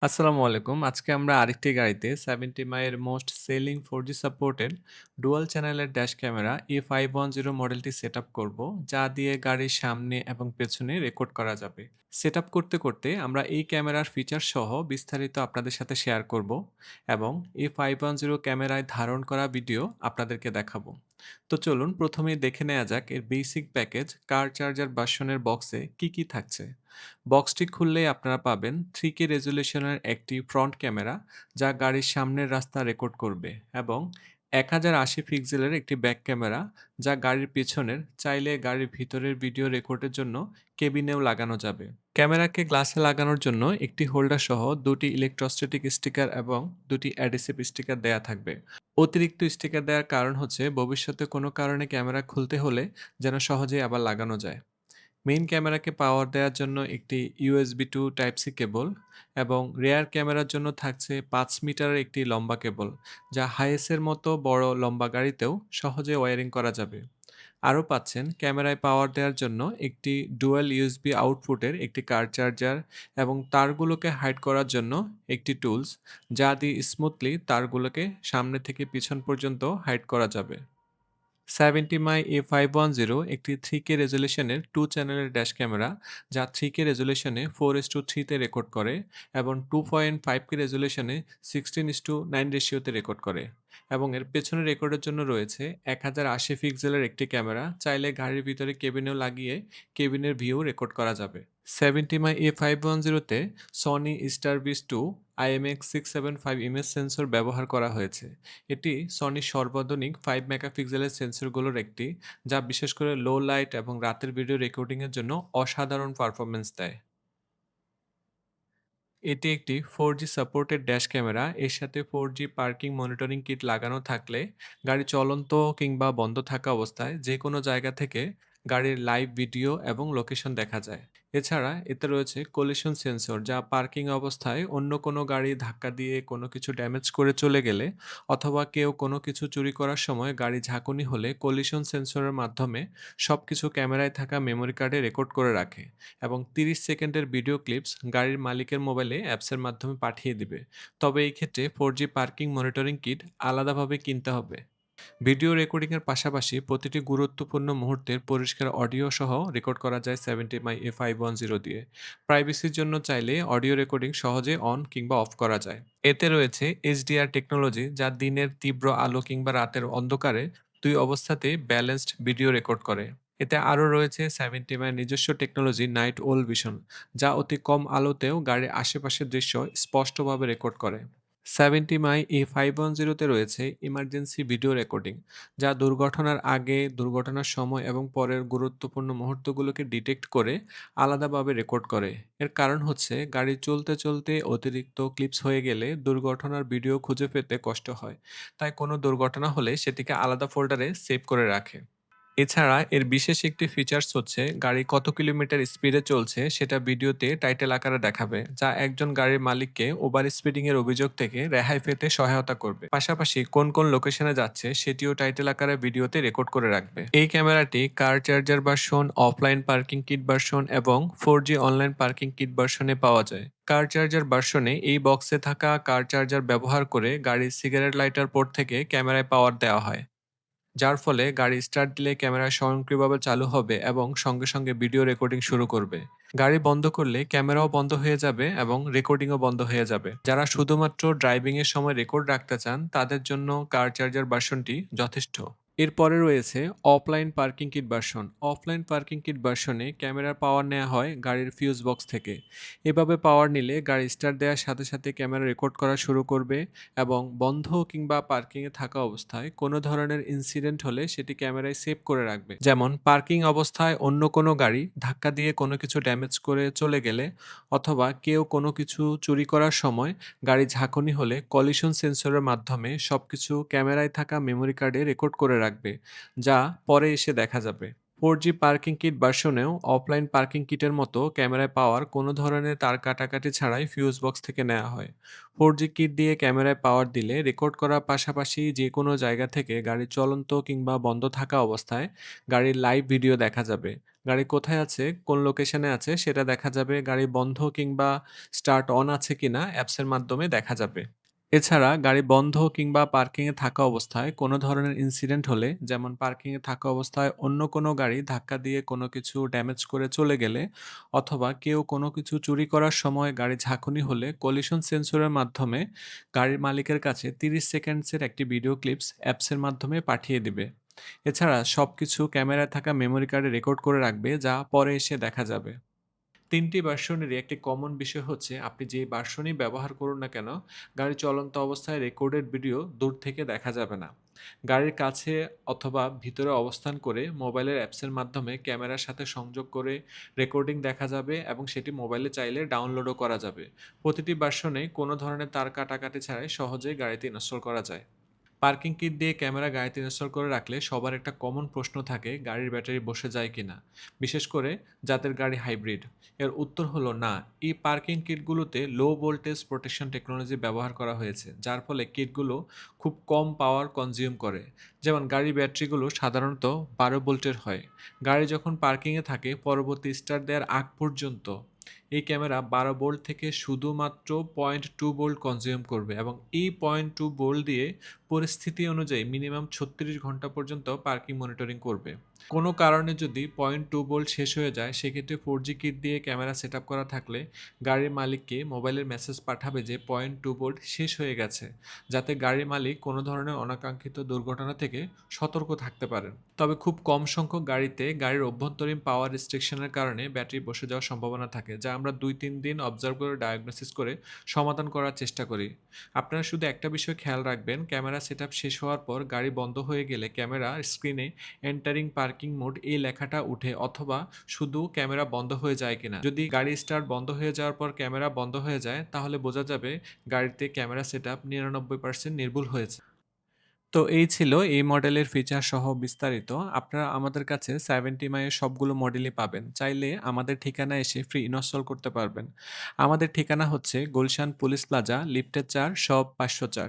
আসসালামু আলাইকুম। আজকে আমরা আরেকটি গাড়িতে 70 মাইলের most selling 4G supported dual চ্যানেলের ড্যাশ ক্যামেরা A510 মডেলটি সেটআপ করব, যা দিয়ে গাড়ির সামনে এবং পেছনে রেকর্ড করা যাবে। সেটআপ করতে করতে আমরা এই ক্যামেরার ফিচার সহ বিস্তারিত আপনাদের সাথে শেয়ার করব এবং A510 ক্যামেরায় ধারণ করা ভিডিও আপনাদেরকে দেখাবো। তো চলুন প্রথমেই দেখে নেওয়া যাক এর বেসিক প্যাকেজ কার চার্জার ভার্সনের বক্সে কি থাকছে। বক্সটি খুললেই আপনারা পাবেন 3K রেজুলেশনের একটি ফ্রন্ট ক্যামেরা, যা গাড়ির সামনের রাস্তা রেকর্ড করবে, এবং 1080 পিক্সেলের একটি ব্যাক ক্যামেরা, যা গাড়ির পিছনের চাইলে গাড়ির ভিতরের ভিডিও রেকর্ডের জন্য কেবিনেও লাগানো যাবে। ক্যামেরাকে গ্লাসে লাগানোর জন্য একটি হোল্ডার সহ দুটি ইলেকট্রোস্ট্যাটিক স্টিকার এবং দুটি অ্যাডিসিভ স্টিকার দেয়া থাকবে। অতিরিক্ত স্টিকার দেওয়ার কারণ হচ্ছে ভবিষ্যতে কোনো কারণে ক্যামেরা খুলতে হলে যেন সহজেই আবার লাগানো যায়। মেইন ক্যামেরাকে পাওয়ার দেওয়ার জন্য একটি USB to type C cable, এবং রেয়ার ক্যামেরার জন্য থাকছে 5 মিটারের একটি লম্বা কেবল, যা হাইএসের মতো বড় লম্বা গাড়িতেও সহজে ওয়্যারিং করা যাবে। আরও পাচ্ছেন ক্যামেরায় পাওয়ার দেওয়ার জন্য একটি ডুয়াল USB আউটপুটের একটি কার চার্জার, এবং তারগুলোকে হাইড করার জন্য একটি টুলস, যা দিয়ে স্মুথলি তারগুলোকে সামনে থেকে পিছন পর্যন্ত হাইড করা যাবে। 70 মাই A510 একটি 3K রেজুলেশনের 2 চ্যানেলের ড্যাশ ক্যামেরা, যা 3K রেজুলেশনে 4:3 তে রেকর্ড করে এবং 2.5K রেজুলেশনে 16:9 রেশিওতে রেকর্ড করে, এবং এর পেছনে রেকর্ডের জন্য রয়েছে 1080 পিক্সেলের একটি ক্যামেরা, চাইলে গাড়ির ভিতরে কেবিনেও লাগিয়ে কেবিনের ভিউ রেকর্ড করা যাবে। 70 মাই A510 তে সনি স্টারবিস 2 IMX675 ইমেজ সেন্সর ব্যবহার করা হয়েছে। এটি সনির সর্বাধুনিক 5 মেগাপিক্সেলের সেন্সরগুলোর একটি, যা বিশেষ করে লো লাইট এবং রাতের ভিডিও রেকর্ডিংয়ের জন্য অসাধারণ পারফরম্যান্স দেয়। এটি একটি 4G সাপোর্টেড ড্যাশ ক্যামেরা। এর সাথে 4G পার্কিং মনিটরিং কিট লাগানো থাকলে গাড়ি চলন্ত কিংবা বন্ধ থাকা অবস্থায় যে কোনো জায়গা থেকে গাড়ির লাইভ ভিডিও এবং লোকেশন দেখা যায়। এছাড়া এতে রয়েছে কলিশন সেন্সর, যা পার্কিং অবস্থায় অন্য কোনো গাড়ি ধাক্কা দিয়ে কোনো কিছু ড্যামেজ করে চলে গেলে, অথবা কেউ কোনো কিছু চুরি করার সময় গাড়ি ঝাঁকুনি হলে কলিশন সেন্সরের মাধ্যমে সবকিছু ক্যামেরায় থাকা মেমোরি কার্ডে রেকর্ড করে রাখে, এবং 30 সেকেন্ডের ভিডিও ক্লিপস গাড়ির মালিকের মোবাইলে অ্যাপসের মাধ্যমে পাঠিয়ে দিবে। তবে এই ক্ষেত্রে 4G পার্কিং মনিটরিং কিট আলাদাভাবে কিনতে হবে। ভিডিও রেকর্ডিংয়ের পাশাপাশি প্রতিটি গুরুত্বপূর্ণ মুহূর্তের পরিষ্কার অডিও সহ রেকর্ড করা যায় 70 মাই A510 দিয়ে। প্রাইভেসির জন্য চাইলে অডিও রেকর্ডিং সহজে অন কিংবা অফ করা যায়। এতে রয়েছে HDR টেকনোলজি, যা দিনের তীব্র আলো কিংবা রাতের অন্ধকারে দুই অবস্থাতে ব্যালেন্সড ভিডিও রেকর্ড করে। এতে আরও রয়েছে 70 মাই নিজস্ব টেকনোলজি নাইট ওল ভিশন, যা অতি কম আলোতেও গাড়ির আশেপাশের দৃশ্য স্পষ্টভাবে রেকর্ড করে। 70 মাই A510 তে রয়েছে ইমার্জেন্সি ভিডিও রেকর্ডিং, যা দুর্ঘটনার আগে, দুর্ঘটনার সময় এবং পরের গুরুত্বপূর্ণ মুহূর্তগুলোকে ডিটেক্ট করে আলাদাভাবে রেকর্ড করে। এর কারণ হচ্ছে গাড়ি চলতে চলতে অতিরিক্ত ক্লিপস হয়ে গেলে দুর্ঘটনার ভিডিও খুঁজে পেতে কষ্ট হয়। তাই কোনো দুর্ঘটনা হলে সেটিকে আলাদা ফোল্ডারে সেভ করে রাখে। এছাড়া এর বিশেষ একটি ফিচার্স হচ্ছে গাড়ি কত কিলোমিটার স্পিডে চলছে সেটা ভিডিওতে টাইটেল আকারে দেখাবে, যা একজন গাড়ির মালিককে ওভার স্পিডিং এর অভিযোগ থেকে রেহাই পেতে সহায়তা করবে। পাশাপাশি কোন কোন লোকেশনে যাচ্ছে সেটিও টাইটেল আকারে ভিডিওতে রেকর্ড করে রাখবে। এই ক্যামেরাটি car charger version, offline parking kit version এবং 4G অনলাইন পার্কিং কিট ভার্সনে পাওয়া যায়। কার চার্জার ভার্সনে এই বক্সে থাকা কার চার্জার ব্যবহার করে গাড়ির সিগারেট লাইটার পোর্ট থেকে ক্যামেরায় পাওয়ার দেওয়া হয়, যার ফলে গাড়ি স্টার্ট দিলে ক্যামেরা স্বয়ংক্রিয়ভাবে চালু হবে এবং সঙ্গে সঙ্গে ভিডিও রেকর্ডিং শুরু করবে। গাড়ি বন্ধ করলে ক্যামেরাও বন্ধ হয়ে যাবে এবং রেকর্ডিংও বন্ধ হয়ে যাবে। যারা শুধুমাত্র ড্রাইভিং এর সময় রেকর্ড রাখতে চান তাদের জন্য কার চার্জার ভার্সনটি যথেষ্ট। এরপরে রয়েছে offline parking kit version. Offline parking kit ভার্সনে ক্যামেরার পাওয়ার নেওয়া হয় গাড়ির ফিউজ বক্স থেকে। এভাবে পাওয়ার নিলে গাড়ি স্টার্ট দেওয়ার সাথে সাথে ক্যামেরা রেকর্ড করা শুরু করবে, এবং বন্ধ কিংবা পার্কিংয়ে থাকা অবস্থায় কোনো ধরনের ইনসিডেন্ট হলে সেটি ক্যামেরায় সেভ করে রাখবে। যেমন পার্কিং অবস্থায় অন্য কোনো গাড়ি ধাক্কা দিয়ে কোনো কিছু ড্যামেজ করে চলে গেলে, অথবা কেউ কোনো কিছু চুরি করার সময় গাড়ি ঝাঁকুনি হলে কলিশন সেন্সরের মাধ্যমে সবকিছু ক্যামেরায় থাকা মেমোরি কার্ডে রেকর্ড করে রাখবে, যা পরে এসে দেখা যাবে। 4G পার্কিং কিট ভার্সনেও অফলাইন পার্কিং কিটের মতো ক্যামেরায় পাওয়ার কোনো ধরনের তার কাটাকাটি ছাড়াই ফিউজ বক্স থেকে নেওয়া হয়। 4G কিট দিয়ে ক্যামেরায় পাওয়ার দিলে রেকর্ড করার পাশাপাশি যে কোনো জায়গা থেকে গাড়ি চলন্ত কিংবা বন্ধ থাকা অবস্থায় গাড়ির লাইভ ভিডিও দেখা যাবে। গাড়ি কোথায় আছে, কোন লোকেশনে আছে সেটা দেখা যাবে। গাড়ি বন্ধ কিংবা স্টার্ট অন আছে কিনা অ্যাপসের মাধ্যমে দেখা যাবে। এছাড়া গাড়ি বন্ধ কিংবা পার্কিংয়ে থাকা অবস্থায় কোনো ধরনের ইনসিডেন্ট হলে, যেমন পার্কিংয়ে থাকা অবস্থায় অন্য কোনো গাড়ি ধাক্কা দিয়ে কোনো কিছু ড্যামেজ করে চলে গেলে, অথবা কেউ কোনো কিছু চুরি করার সময় গাড়ি ঝাঁকুনি হলে কলিশন সেন্সরের মাধ্যমে গাড়ির মালিকের কাছে 30 সেকেন্ডসের একটি ভিডিও ক্লিপস অ্যাপসের মাধ্যমে পাঠিয়ে দিবে। এছাড়া সবকিছু ক্যামেরায় থাকা মেমোরি কার্ডে রেকর্ড করে রাখবে, যা পরে এসে দেখা যাবে। ৩ টি ভার্সনেরই একটি কমন বিষয় হচ্ছে, আপনি যে ভার্সনই ব্যবহার করুন না কেন, গাড়ি চলন্ত অবস্থায় রেকর্ডেড ভিডিও দূর থেকে দেখা যাবে না। গাড়ির কাছে অথবা ভিতরে অবস্থান করে মোবাইলের অ্যাপসের মাধ্যমে ক্যামেরার সাথে সংযোগ করে রেকর্ডিং দেখা যাবে এবং সেটি মোবাইলে চাইলে ডাউনলোডও করা যাবে। প্রতিটি ভার্সনে কোনো ধরনের তার কাটাকাটি ছাড়াই সহজেই গাড়িতে ইনস্টল করা যায়। পার্কিং কিট দিয়ে ক্যামেরা গাড়িতে ইনস্টল করে রাখলে সবার একটা কমন প্রশ্ন থাকে, গাড়ির ব্যাটারি বসে যায় কিনা, বিশেষ করে যাদের গাড়ি হাইব্রিড। এর উত্তর হলো না। এই পার্কিং কিটগুলোতে লো ভোল্টেজ প্রোটেকশন টেকনোলজি ব্যবহার করা হয়েছে, যার ফলে কিটগুলো খুব কম পাওয়ার কনজিউম করে। যেমন গাড়ির ব্যাটারিগুলো সাধারণত 12 ভোল্টের হয়। গাড়ি যখন পার্কিংয়ে থাকে, পরবর্তী স্টার্ট দেওয়ার আগ পর্যন্ত এই ক্যামেরা 12 ভোল্ট থেকে শুধুমাত্র 0.2 ভোল্ট কনজিউম করবে, এবং এই 0.2 ভোল্ট দিয়ে পরিস্থিতি অনুযায়ী মিনিমাম 36 ঘন্টা পর্যন্ত পার্কিং মনিটরিং করবে। কোনো কারণে যদি 0.2 ভোল্ট শেষ হয়ে যায়, সেক্ষেত্রে 4G কিট দিয়ে ক্যামেরা সেট আপ করা থাকলে গাড়ির মালিককে মোবাইলের মেসেজ পাঠাবে যে 0.2 ভোল্ট শেষ হয়ে গেছে, যাতে গাড়ির মালিক কোনো ধরনের অনাকাঙ্ক্ষিত দুর্ঘটনা থেকে সতর্ক থাকতে পারেন। তবে খুব কম সংখ্যক গাড়িতে গাড়ির অভ্যন্তরীণ পাওয়ার রেস্ট্রিকশনের কারণে ব্যাটারি বসে যাওয়ার সম্ভাবনা থাকে, যা আমরা 2-3 দিন অবজার্ভ করে ডায়াগনোসিস করে সমাধান করার চেষ্টা করি। আপনারা শুধু একটা বিষয় খেয়াল রাখবেন, ক্যামেরা সেটআপ শেষ হওয়ার পর গাড়ি বন্ধ হয়ে গেলে ক্যামেরা স্ক্রিনে এন্টারিং পার্কিং মোড এই লেখাটা উঠে, অথবা শুধু ক্যামেরা বন্ধ হয়ে যায় কিনা। যদি গাড়ি স্টার্ট বন্ধ হয়ে যাওয়ার পর ক্যামেরা বন্ধ হয়ে যায়, তাহলে বোঝা যাবে গাড়িতে ক্যামেরা সেটআপ 99% নির্ভুল হয়েছে। তো এই ছিল এই মডেলের ফিচার সহ বিস্তারিত। আপনারা আমাদের কাছে 70 এর সবগুলো মডেলই পাবেন। চাইলে আমাদের ঠিকানায় এসে ফ্রি ইনস্টল করতে পারবেন। আমাদের ঠিকানা হচ্ছে গুলশান পুলিশ প্লাজা, লিফটের 4, শপ 504।